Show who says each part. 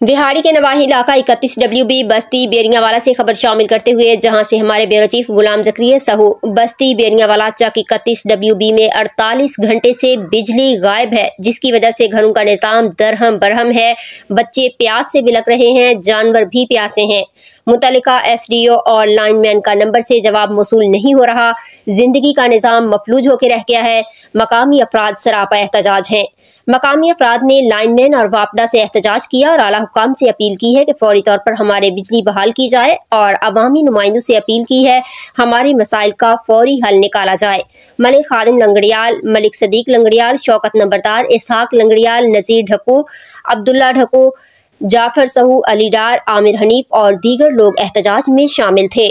Speaker 1: विहाड़ी के नवाही इलाका 31 WB बस्ती बेरियावाला से खबर शामिल करते हुए, जहां से हमारे ब्यूरो चीफ गुलाम ज़करिया साहू बस्ती बेरियावाला चक 31 WB में 48 घंटे से बिजली गायब है, जिसकी वजह से घरों का निज़ाम दरहम बरहम है। बच्चे प्यास से बिलख रहे हैं, जानवर भी प्यासे हैं। मुतल्लिका SDO और लाइनमैन का नंबर से जवाब मौसूल नहीं हो रहा। जिंदगी का निज़ाम मफलूज होकर रह गया है। मकामी अफराद सरापा एहतजाज हैं। मकामी अफराद ने लाइनमैन और वापडा से एहतजाज किया और आला हुकाम से अपील की है कि फौरी तौर पर हमारे बिजली बहाल की जाए और अवामी नुमाइंदों से अपील की है हमारे मसाइल का फौरी हल निकाला जाए। मलिक खादिम लंगड़ियाल, मलिक सदीक लंगड़ियाल, शौकत नंबरदार, इसहाक लंगड़ियाल, नज़ीर ढक्कू, अब्दुल्ला ढक्कू, जाफर सहू, अली डार, आमिर हनीफ और दीगर लोग एहतजाज में शामिल थे।